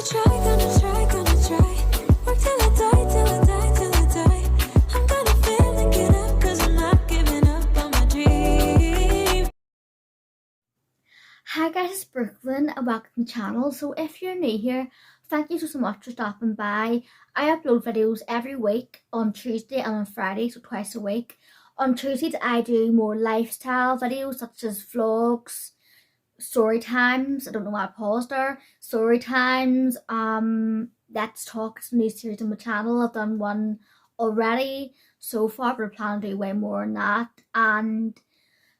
Hi guys, it's Brookelynne and welcome to my channel. So if you're new here, thank you so much for stopping by. I upload videos every week on Tuesday and on Friday, so twice a week. On Tuesdays I do more lifestyle videos such as vlogs, story times, I don't know why I paused there, story times, let's talk, it's a new series on my channel. I've done one already so far, but I plan to do way more than that, and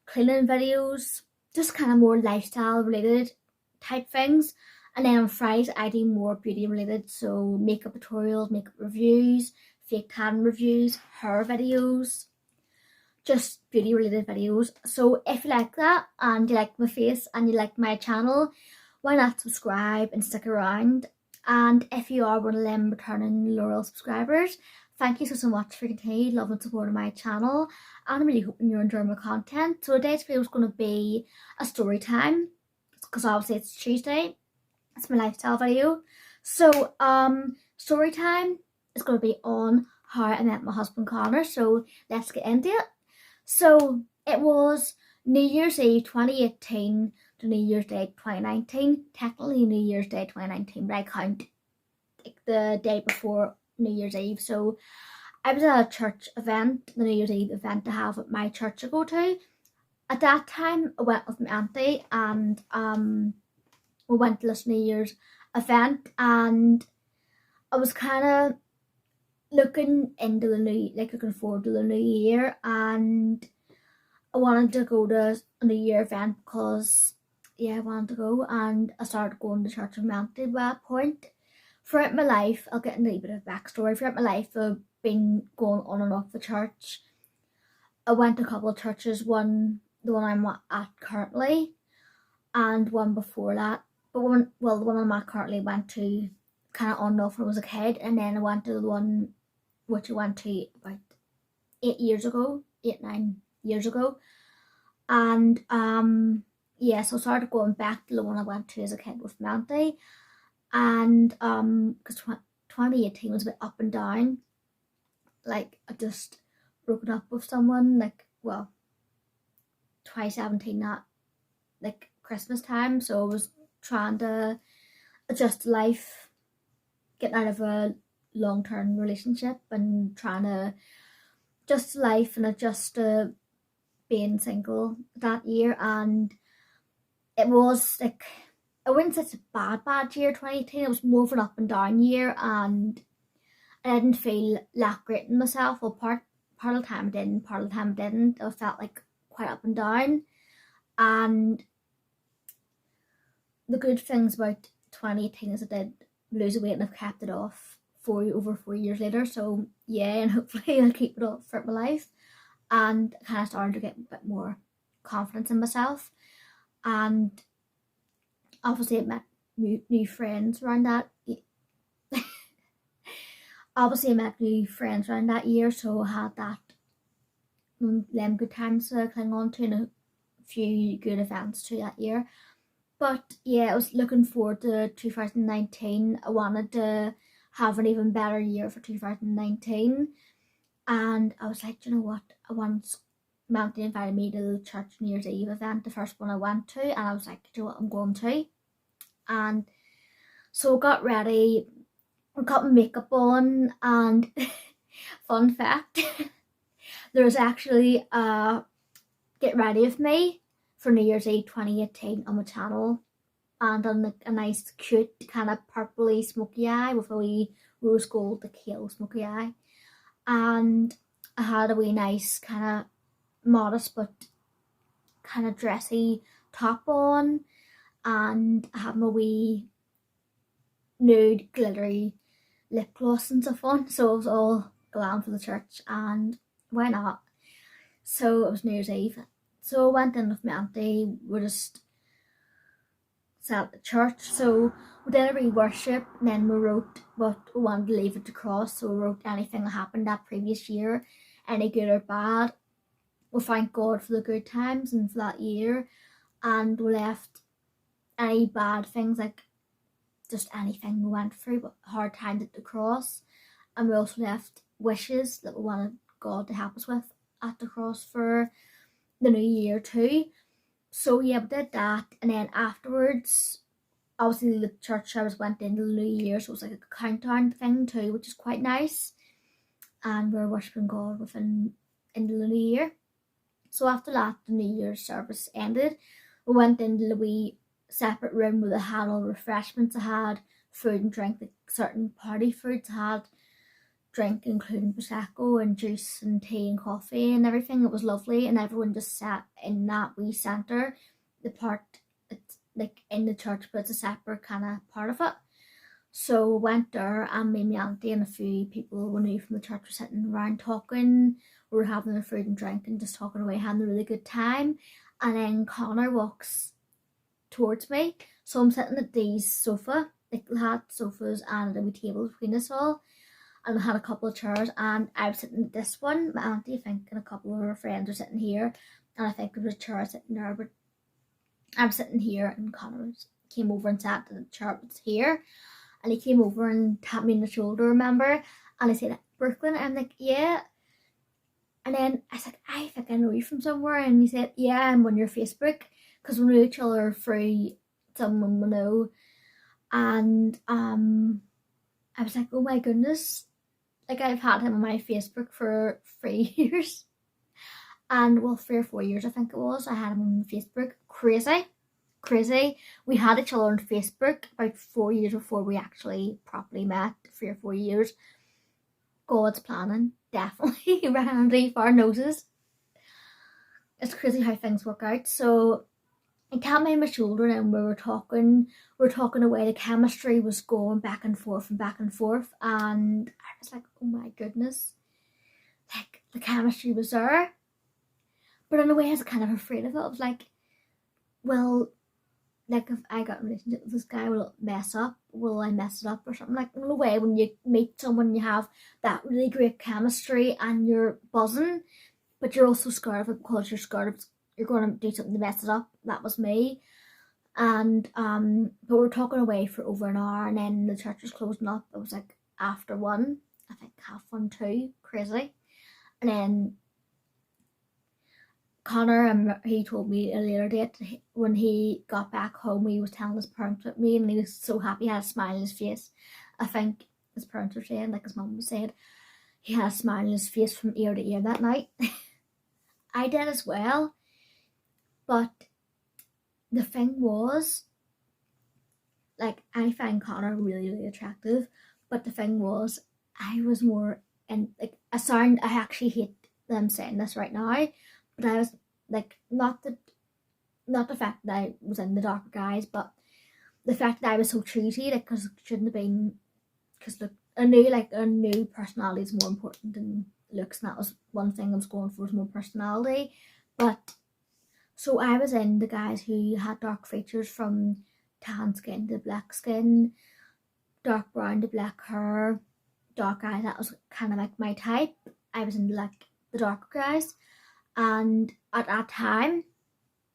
cleaning videos, just kind of more lifestyle related type things. And then on Fridays I do more beauty related, so makeup tutorials, makeup reviews, fake tan reviews, hair videos, just beauty related videos. So if you like that and you like my face and you like my channel, why not subscribe and stick around? And if you are one of them returning loyal subscribers, thank you so much for continued love and support of my channel, and I'm really hoping you're enjoying my content. So today's video is going to be a story time, because obviously it's Tuesday, it's my lifestyle video. So story time is going to be on how I met my husband Connor, so let's get into it. So it was New Year's Eve 2018 to New Year's Day 2019, technically New Year's Day 2019, but I count like the day before New Year's Eve. So I was at a church event, the New Year's Eve event to have at my church to go to. At that time I went with my auntie, and we went to this New Year's event, and I was kind of looking forward to the new year, and I wanted to go to a New Year event because I wanted to go, and I started going to church with my auntie at that point. Throughout my life, I'll get into a bit of backstory. Throughout my life, I've been going on and off the church. I went to a couple of churches, the one I'm at currently, and one before that. But the one I'm at currently went to kind of on and off when I was a kid, and then I went to the one which I went to about 9 years ago, and so I started going back to the one I went to as a kid with my auntie. And because 2018 was a bit up and down, like I just broken up with someone, 2017, that like Christmas time, so I was trying to adjust to life, getting out of a long-term relationship and trying to adjust to life and adjust to being single that year. And it was like, I wouldn't say it's a bad year, 2018. It was more of an up and down year, and I didn't feel that great in myself. Well, part of the time I did, part of the time I didn't. I felt like quite up and down. And the good things about 2018 is I did lose weight, and I've kept it off over 4 years later. So yeah, and hopefully I'll keep it up for my life. And I kind of started to get a bit more confidence in myself, and obviously I met new friends around that. Year, so I had them good times to cling on to, and a few good events too that year. But yeah, I was looking forward to 2019. I wanted to have an even better year for 2019, and I was like, you know what, Mountain invited me to the church New Year's Eve event, the first one I went to, and I was like, you know what, I'm going to. And so I got ready, I got my makeup on, and fun fact, there was actually a get ready with me for New Year's Eve 2018 on my channel, and on a nice cute kind of purpley smoky eye with a wee rose gold kale smoky eye. And I had a wee nice kind of modest but kind of dressy top on, and I had my wee nude glittery lip gloss and stuff on, so it was all glam for the church, and why not? So it was New Year's Eve, so I went in with my auntie. We just sat at the church, so we did a wee worship, and then we wrote what we wanted to leave it to cross. So we wrote anything that happened that previous year, any good or bad. We thank God for the good times and for that year, and we left any bad things, like just anything we went through, but hard times at the cross. And we also left wishes that we wanted God to help us with at the cross for the new year too. So yeah, we did that, and then afterwards, obviously the church I went in the new year, so it was like a countdown thing too, which is quite nice. And we were worshipping God within in the new year. So after that, the New Year's service ended. We went into the wee separate room where they had all refreshments. I had food and drink, like certain party foods. I had drink including prosecco and juice and tea and coffee and everything. It was lovely, and everyone just sat in that wee centre, the part it's like in the church, but it's a separate kind of part of it. So we went there, and me and my auntie and a few people we knew from the church were sitting around talking. We were having their food and drink and just talking away, having a really good time. And then Connor walks towards me, so I'm sitting at these sofa, like we had sofas and a wee table between us all, and we had a couple of chairs, and I was sitting at this one. My auntie, I think, and a couple of her friends were sitting here, and I think there was a chair sitting there, but I'm sitting here, and Connor came over and sat in the chair that's here, and he came over and tapped me on the shoulder, remember? And I said, Brookelynne? I'm like, yeah. And then I said, I think I know you from somewhere. And he said, yeah, I'm on your Facebook, because we know each other through someone we know. And I was like, oh my goodness, like I've had him on my Facebook for 3 years. And well, 3 or 4 years I think it was, I had him on Facebook. Crazy. We had each other on Facebook about 4 years before we actually properly met. 3 or 4 years. God's planning, definitely. Ran underneath our noses. It's crazy how things work out. So he tapped me on my shoulder, and we were talking away. The chemistry was going back and forth, and I was like, oh my goodness, like the chemistry was there. But in a way I was kind of afraid of it. I was like, well, like if I got in a relationship with this guy, will it mess up? Will I mess it up or something? Like, in a way, when you meet someone, you have that really great chemistry and you're buzzing, but you're also scared of it because you're scared of you're going to do something to mess it up. That was me. And but we were talking away for over an hour, and then the church was closing up. It was like after 1, I think 1:30, crazy. And then Connor, he told me a later date, when he got back home, he was telling his parents about me, and he was so happy. He had a smile on his face. I think his parents were saying, like his mum was saying, he had a smile on his face from ear to ear that night. I did as well. But the thing was, like, I find Connor really, really attractive, but the thing was, I was more in, like, I actually hate them saying this right now, but I was, like, not the fact that I was in the darker guys, but the fact that I was so choosy, like, because it shouldn't have been, because, look, I knew personality is more important than looks, and that was one thing I was going for, was more personality. But so I was in the guys who had dark features, from tan skin to black skin, dark brown to black hair, dark eyes. That was kind of like my type. I was into like the darker guys, and at that time,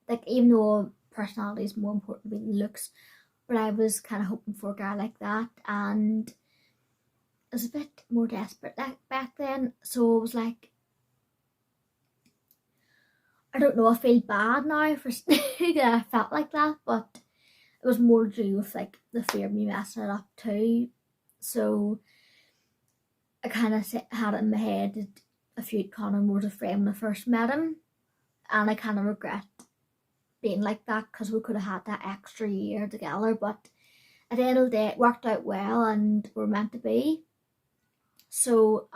like, even though personality is more important than looks, but I was kind of hoping for a guy like that, and I was a bit more desperate back then. So it was like, I don't know, I feel bad now for that I felt like that, but it was more to do with like the fear of me messing it up too. So I kind of had it in my head that if you'd Connor more as a friend when I first met him, and I kind of regret being like that, because we could have had that extra year together. But at the end of the day, it worked out well, and we're meant to be. So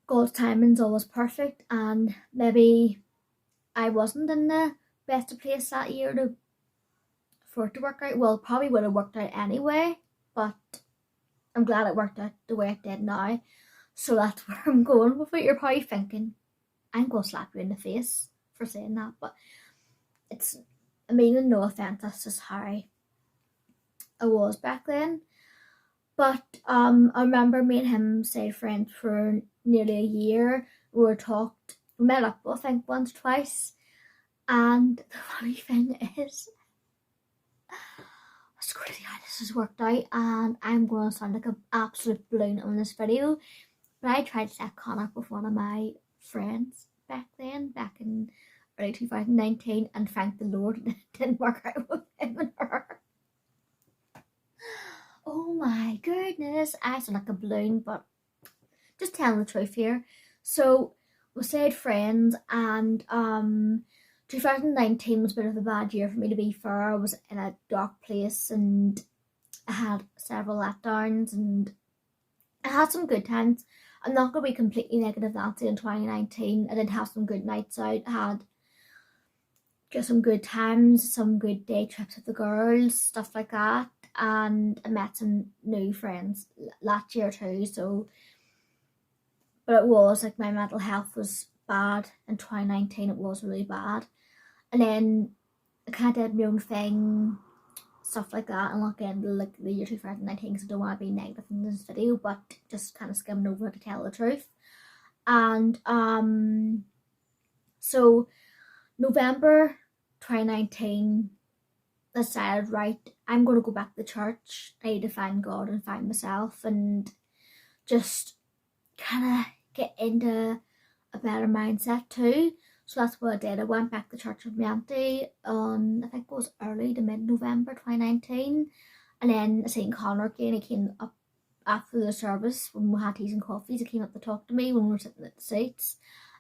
God's timing's always perfect, and maybe I wasn't in the best of place that year for it to work out. Well, it probably would have worked out anyway, but I'm glad it worked out the way it did now. So that's where I'm going with it. You're probably thinking, I'm going to slap you in the face for saying that, but it's, I mean, no offense, that's just how I was back then. But I remember me and him stayed friends for nearly a year. We met up I think once, twice. And the funny thing is, just crazy how this has worked out, and I'm going to sound like an absolute balloon on this video, but I tried to set Connor up with one of my friends back in early 2019, and thank the Lord it didn't work out with him and her. Oh my goodness, I sound like a balloon, but just telling the truth here. So we stayed friends, and 2019 was a bit of a bad year for me, to be fair. I was in a dark place, and I had several letdowns, and I had some good times. I'm not going to be completely negative Nancy in 2019. I did have some good nights out. I had just some good times, some good day trips with the girls, stuff like that. And I met some new friends last year too. So, but it was like my mental health was bad in 2019. It was really bad. And then I kind of did my own thing, stuff like that, and not get into like the year 2019 because I don't want to be negative in this video, but just kind of skimming over it to tell the truth. And so November 2019, I decided, right, I'm going to go back to church. I need to find God and find myself, and just kind of get into a better mindset too. So that's what I did. I went back to church with my auntie on, I think it was early to mid-November 2019. And then I seen Connor again. He came up after the service when we had teas and coffees. He came up to talk to me when we were sitting at the seats.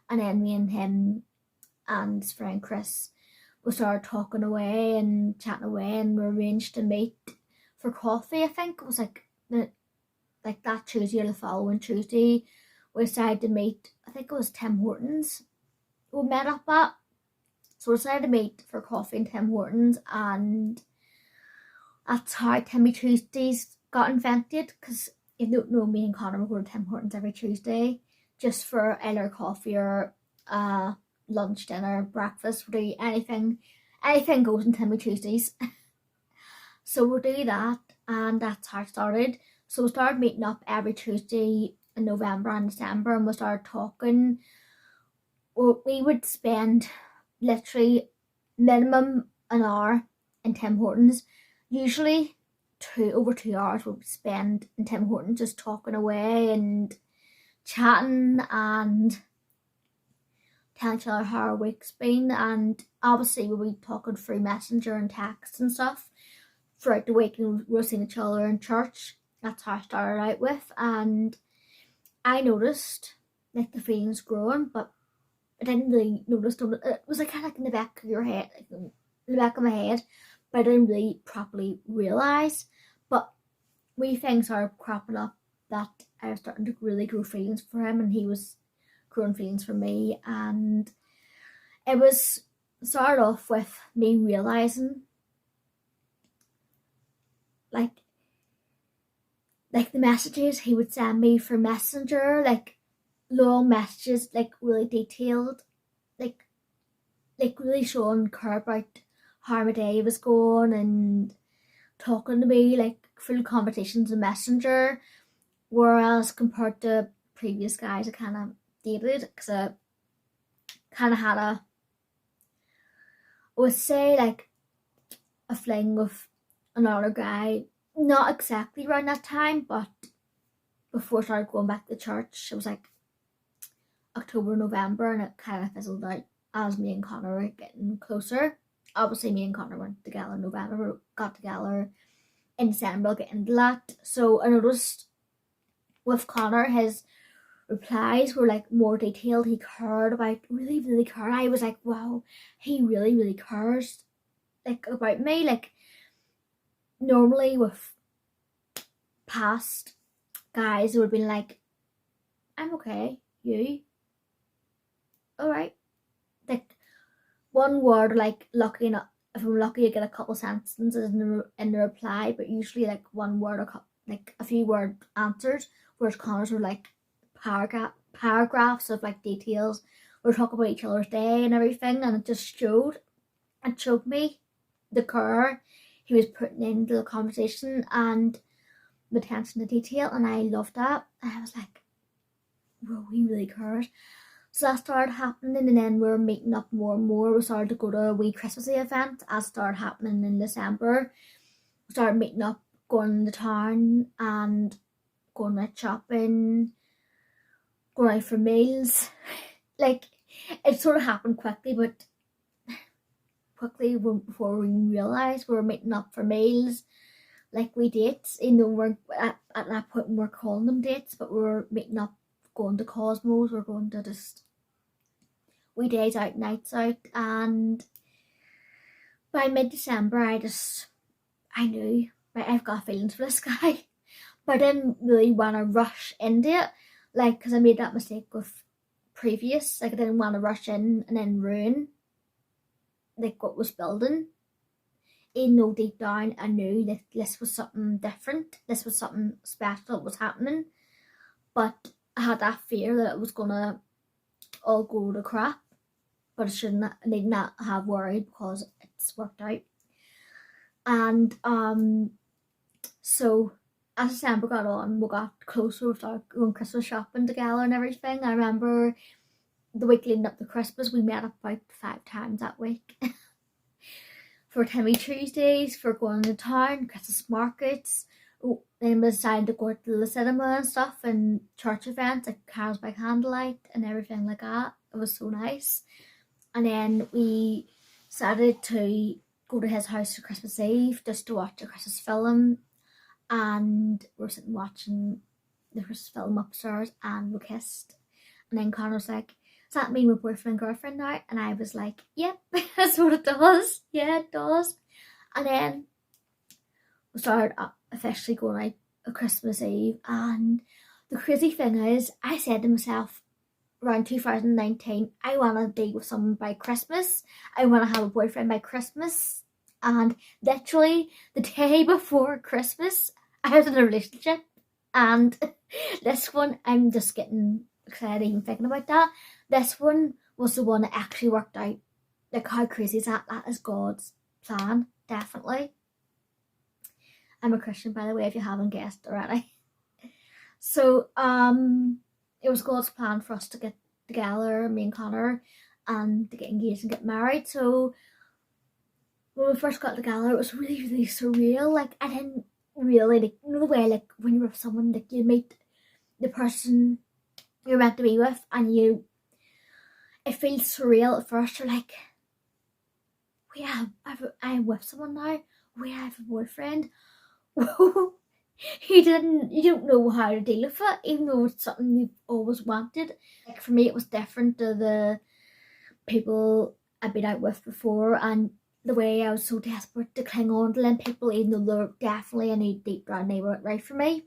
And then me and him and his friend Chris, we started talking away and chatting away, and we arranged to meet for coffee. I think it was like that Tuesday or the following Tuesday. We decided to meet, I think it was Tim Hortons we met up at. So we decided to meet for coffee in Tim Hortons, and that's how Timmy Tuesdays got invented, because if you don't know, me and Connor would go to Tim Hortons every Tuesday just for either coffee or lunch, dinner, breakfast. We'll do anything goes in Timmy Tuesdays. So we'll do that, and that's how it started. So we started meeting up every Tuesday in November and December, and we started talking. Well, we would spend literally minimum an hour in Tim Hortons. Usually over 2 hours we would spend in Tim Hortons just talking away and chatting and telling each other how our week's been. And obviously we'll be talking through Messenger and text and stuff throughout the week, and we'll see each other in church. That's how I started out with, and I noticed like the feelings growing, but I didn't really notice it. It was like kind of like in the back of your head, like in the back of my head, but I didn't really properly realise. But wee things are cropping up that I was starting to really grow feelings for him, and he was growing feelings for me. And it was started off with me realising like the messages he would send me for Messenger, like long messages, like really detailed, like really showing care about how my day was going and talking to me, like full conversations in Messenger. Whereas compared to previous guys I kind of dated, because I kind of had I would say like a fling with another guy, not exactly around that time, but before I started going back to church. It was like October, November, and it kind of fizzled out as me and Connor were getting closer. Obviously me and Connor went together in November, we got together in December, I'll get into that. So I noticed with Connor, his replies were like more detailed. He cared about, really cared. I was like, wow, he really cares like about me. Like normally with past guys, it would have been like, I'm okay, you? Alright. Like one word, like lucky enough, if I'm lucky I get a couple sentences in the reply, but usually like one word or like a few word answers, whereas Connor's were like paragraphs of like details. We're talking about each other's day and everything, and it showed me the care he was putting into the conversation and the attention to detail, and I loved that. And I was like, whoa, he really cares. So that started happening, and then we were meeting up more and more. We started to go to a wee Christmassy event as started happening in December. started meeting up, going to town and going out shopping, going out for meals. Like, it sort of happened quickly, but quickly before we realised we were meeting up for meals. Like, we dates, you know, we're at that point we were calling them dates, but we were meeting up, going to Cosmos, we're going to just we days out, nights out, and by mid-December I knew, right, I've got feelings for this guy, but I didn't really want to rush into it, like, because I made that mistake with previous, like, I didn't want to rush in and then ruin, like, what was building. Even though deep down I knew that this was something different, this was something special that was happening, but I had that fear that it was gonna all go to crap, but I need not have worried because it's worked out. And so as December got on, we got closer, we started going Christmas shopping together and everything. I remember the week leading up to Christmas, we met up about 5 times that week. For Timmy Tuesdays, for going to town, Christmas markets. Then we decided to go to the cinema and stuff, and church events like carols by candlelight and everything like that. It was so nice. And then we decided to go to his house for Christmas Eve just to watch a Christmas film, and we were sitting watching the Christmas film upstairs and we kissed. And then Connor was like, does that mean we're boyfriend and girlfriend now? And I was like, yep, that's what it does. Yeah, it does. And then we started officially going out on Christmas Eve. And the crazy thing is, I said to myself around 2019, I want to be with someone by Christmas. I want to have a boyfriend by Christmas. And literally the day before Christmas, I was in a relationship. And this one, I'm just getting excited even thinking about that. This one was the one that actually worked out. Like, how crazy is that? That is God's plan, definitely. I'm a Christian, by the way, if you haven't guessed already. So it was God's plan for us to get together, me and Connor, and to get engaged and get married. So when we first got together, it was really, really surreal. Like, I didn't really, like, you know the way, like, when you're with someone, like, you meet the person you're meant to be with, and it feels surreal at first. You're like, I'm with someone now. We have a boyfriend. you don't know how to deal with it, even though it's something you've always wanted. Like, for me, it was different to the people I've been out with before, and the way I was so desperate to cling on to them people, even though they're definitely in a deep down they weren't right for me.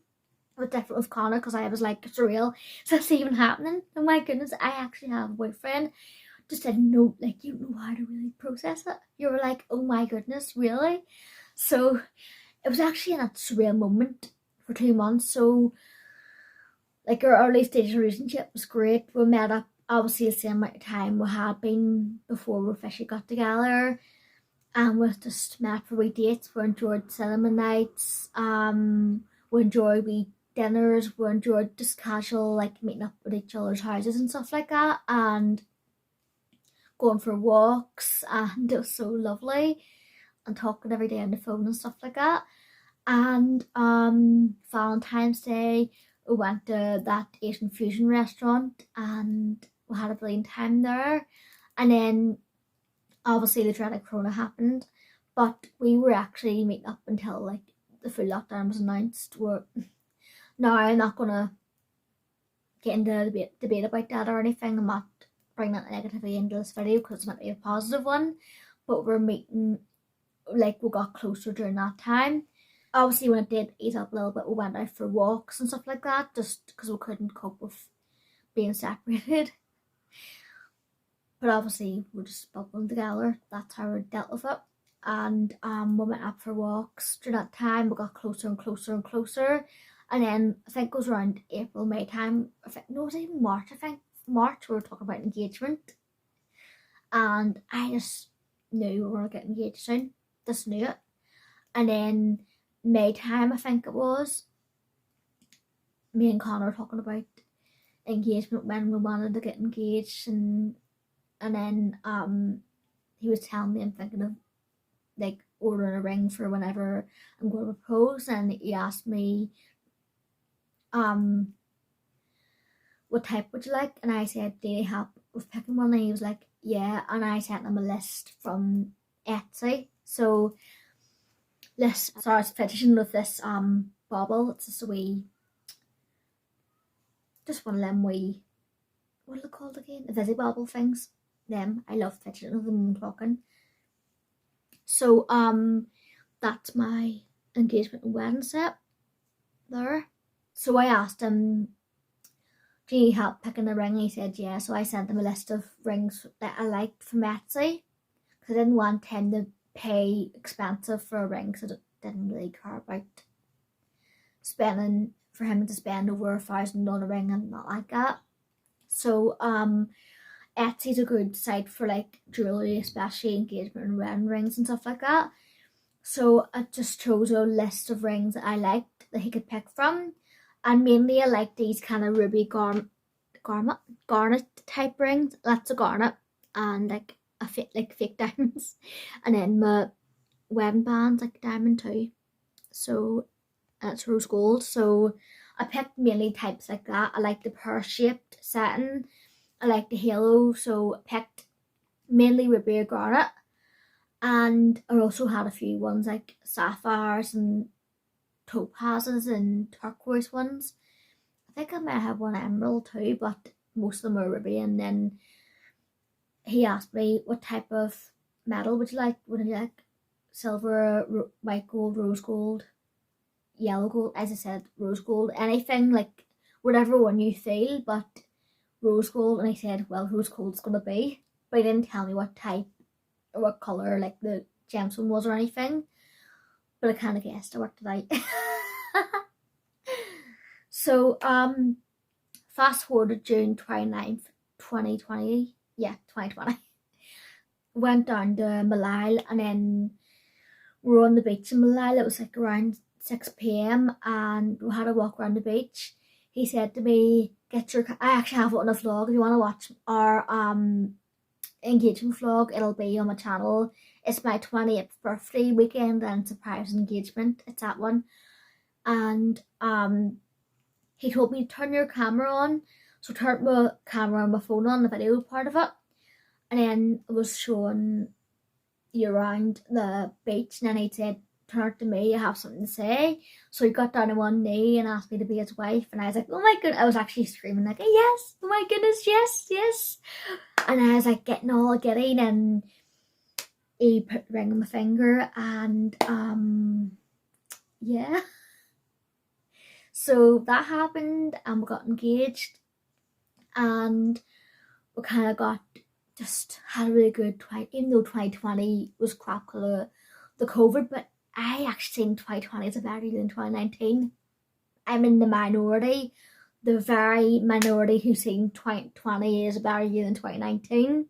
It was different with Connor because I was like, it's surreal. Is this even happening? Oh my goodness, I actually have a boyfriend. Just didn't know, like, you don't know how to really process it. You were like, oh my goodness, really? So it was actually in that surreal moment for 2 months. So, like, our early stage of relationship was great. We met up obviously the same amount of time we had been before we officially got together, and we just met for wee dates. We enjoyed cinema nights, we enjoyed wee dinners, we enjoyed just casual, like, meeting up at each other's houses and stuff like that, and going for walks, and it was so lovely, and talking every day on the phone and stuff like that. And Valentine's Day, we went to that Asian fusion restaurant and we had a brilliant time there. And then obviously the dreaded Corona happened, but we were actually meeting up until, like, the full lockdown was announced. Now, I'm not gonna get into a debate about that or anything. I'm not bringing that negativity into this video because it's meant to be a positive one. But we're meeting, like, we got closer during that time. Obviously, when it did ease up a little bit, we went out for walks and stuff like that, just because we couldn't cope with being separated. But obviously, we're just bubbling together. That's how we dealt with it. And we went out for walks. During that time, we got closer and closer and closer. And then, I think it was around April, May time. It was even March, I think. March, we were talking about engagement. And I just knew we were going to get engaged soon. Just knew it. And then May time, I think it was, me and Connor were talking about engagement, when we wanted to get engaged, and then he was telling me, I'm thinking of, like, ordering a ring for whenever I'm going to propose, and he asked me what type would you like, and I said, do you help with picking one? And he was like, yeah, and I sent him a list from Etsy. So this, so I was finishing with this bauble. It's just a wee, just one of them wee, what are they called again? The Visi bauble things. Them, I love fidgeting with them and talking. So that's my engagement and wedding set there. So I asked him, do you need help picking a ring? He said yeah. So I sent him a list of rings that I liked from Etsy, because I didn't want him to pay expensive for a ring, because I didn't really care about spending, for him to spend over $1,000 on a ring and not like that. So Etsy's a good site for like jewellery, especially engagement and wedding rings and stuff like that. So I just chose a list of rings that I liked that he could pick from, and mainly I like these kind of ruby garnet type rings. Lots of garnet and like a fit like fake diamonds, and then my wedding band's like diamond too. So it's rose gold. So I picked mainly types like that. I like the pear shaped satin. I like the halo, so I picked mainly ruby or garnet. And I also had a few ones like sapphires and topazes and turquoise ones. I think I might have one emerald too, but most of them are ruby. And then he asked me, what type of metal would you like? Would you like silver, white gold, rose gold, yellow gold? As I said, rose gold, anything, like whatever one you feel, but rose gold. And I said, well, rose gold's gonna be, but he didn't tell me what type or what colour like the gemstone was or anything, but I kind of guessed. I worked it out. So fast forward to June 29th, 2020. Yeah, 2020. Went down to Malile, and then we were on the beach in Malile. It was like around 6 p.m. and we had a walk around the beach. He said to me, get your, I actually have it on a vlog. If you want to watch our engagement vlog, it'll be on my channel. It's my 28th birthday weekend and surprise engagement. It's that one. And he told me to turn your camera on. So I turned my camera on my phone on, the video part of it, and then it was showing you around the beach, and then he said, turn it to me, I have something to say. So he got down on one knee and asked me to be his wife, and I was like, oh my goodness, I was actually screaming like, yes, oh my goodness, yes, yes. And I was like getting all giddy, and he put the ring on my finger, and yeah. So that happened, and we got engaged, and we kind of got, just had a really good, even though 2020 was crap because of the COVID, but I actually think 2020 is a better year than 2019. I'm in the minority, the very minority who think 2020 is a better year than 2019,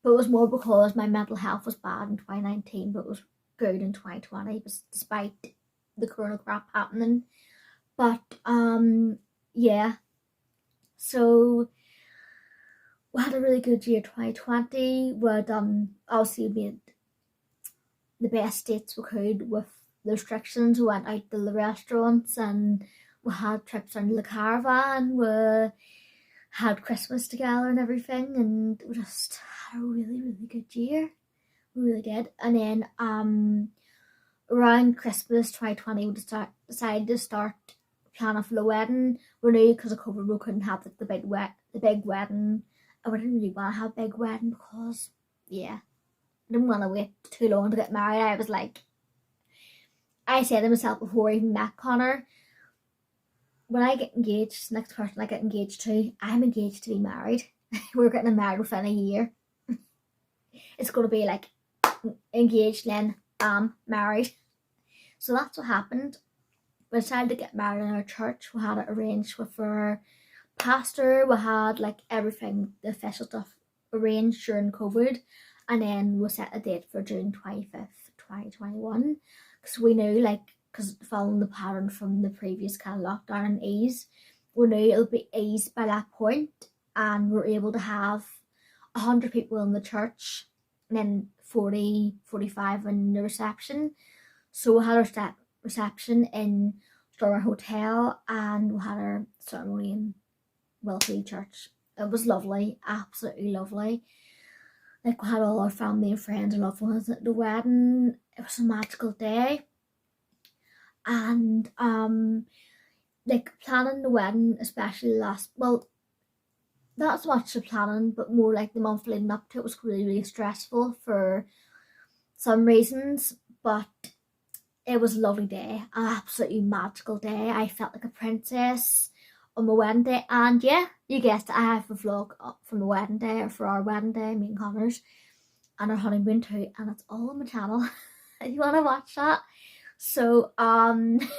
but it was more because my mental health was bad in 2019, but it was good in 2020, despite the corona crap happening. But yeah, so we had a really good year 2020. We done, obviously made the best dates we could with the restrictions. We went out to the restaurants, and we had trips under the caravan. We had Christmas together and everything, and we just had a really, really good year. We really did. And then around Christmas 2020, we decided to start planning for the wedding. We knew because of COVID we couldn't have the big wedding. I wouldn't really want to have a big wedding because, yeah, I didn't want to wait too long to get married. I was like, I said to myself before I even met Connor, when I get engaged, the next person I get engaged to, I'm engaged to be married. We're getting married within a year. It's going to be like engaged, then married. So that's what happened. We decided to get married in our church. We had it arranged with our pastor. We had like everything, the official stuff arranged during COVID, and then we set a date for June 25th, 2021, because we knew, like, because following the pattern from the previous kind of lockdown and ease, we knew it'll be eased by that point, and we're able to have 100 people in the church, and then 40-45 in the reception. So we had our reception in Stormer Hotel, and we had our ceremony in Wellesley Church. It was lovely, absolutely lovely. Like, we had all our family and friends and loved ones at the wedding. It was a magical day. And like, planning the wedding, especially not so much the planning, but more like the month leading up to it, was really, really stressful for some reasons. But it was a lovely day, an absolutely magical day. I felt like a princess on my wedding day. And yeah, you guessed it, I have a vlog up from the wedding day, or for our wedding day, me and Connor's, and our honeymoon too, and it's all on my channel if you want to watch that. So it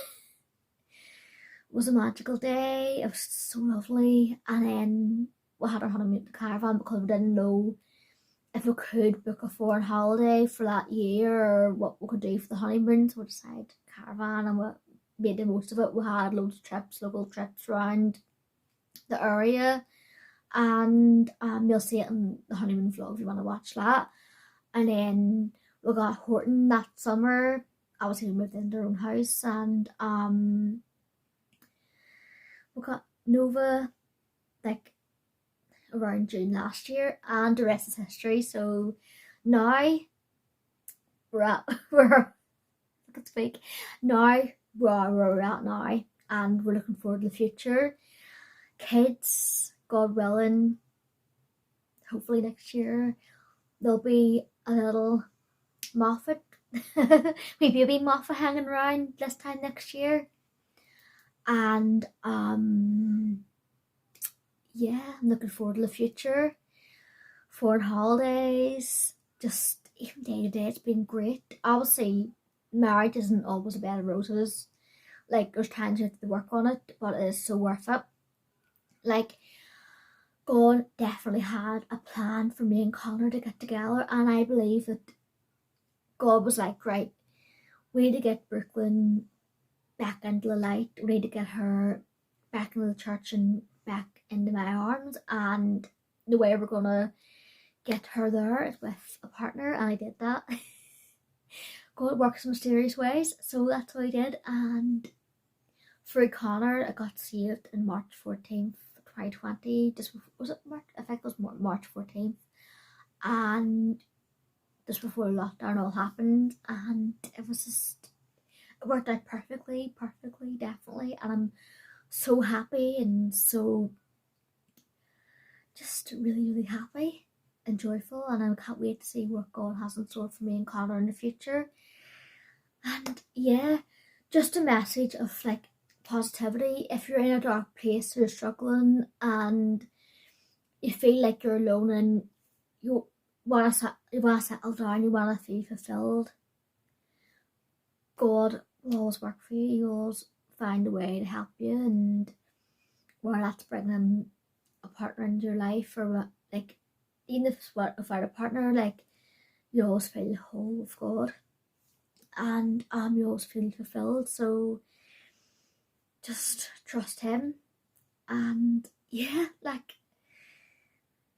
was a magical day. It was so lovely. And then we had our honeymoon at the caravan because we didn't know if we could book a foreign holiday for that year or what we could do for the honeymoon. So we decided caravan, and we made the most of it. We had loads of trips, local trips around the area, and you'll see it in the honeymoon vlog if you want to watch that. And then we got Horton that summer. Obviously we moved into our own house, and we got Nova like around June last year, and the rest is history. So now we're at where I can speak. Now we're at now, and we're looking forward to the future. Kids, God willing, hopefully next year there'll be a little Moffat, maybe a wee Moffat hanging around this time next year. And yeah, I'm looking forward to the future. Foreign holidays, just even day to day, it's been great. Obviously, marriage isn't always a bed of roses. Like, there's times you have to work on it, but it is so worth it. Like, God definitely had a plan for me and Connor to get together, and I believe that God was like, right, we need to get Brookelynne back into the light. We need to get her back into the church and back into my arms, and the way we're gonna get her there is with a partner, and I did that. God works in mysterious ways, so that's what I did. And for Connor, I got saved in March 14th, 2020. Was it March? I think it was March 14th, and just before lockdown all happened, and it worked out perfectly, definitely. And I'm so happy, and so just really happy and joyful, and I can't wait to see what God has in store for me and Connor in the future. And yeah, just a message of like positivity. If you're in a dark place, you're struggling, and you feel like you're alone, and you want to settle down, you want to feel fulfilled, God will always work for you. He'll always find a way to help you, and whether that's bringing a partner into your life, or like, even if it's without a partner, like, you always feel whole with God, and you always feel fulfilled. So just trust Him. And yeah, like,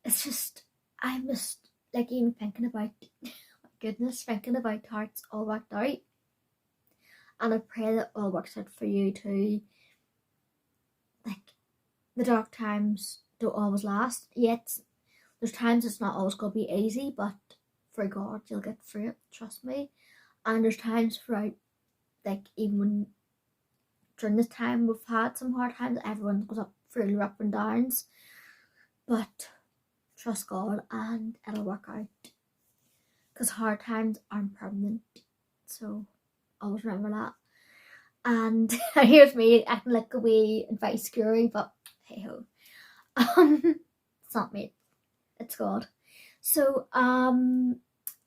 it's just, I'm just like, even thinking about thinking about how it's all worked out, and I pray that all works out for you too. Like, the dark times don't always last, yet there's times it's not always going to be easy, but for God you'll get through it, trust me. And there's times throughout, like, even when during this time we've had some hard times, everyone goes through up and downs, but trust God and it'll work out, because hard times aren't permanent, so always remember that. And here's me acting like a wee advice guru, but hey ho, it's not me, it's God. So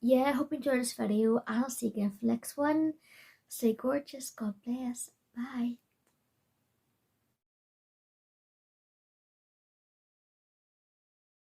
yeah, I hope you enjoyed this video, and I'll see you again for the next one. Stay gorgeous, God bless, bye.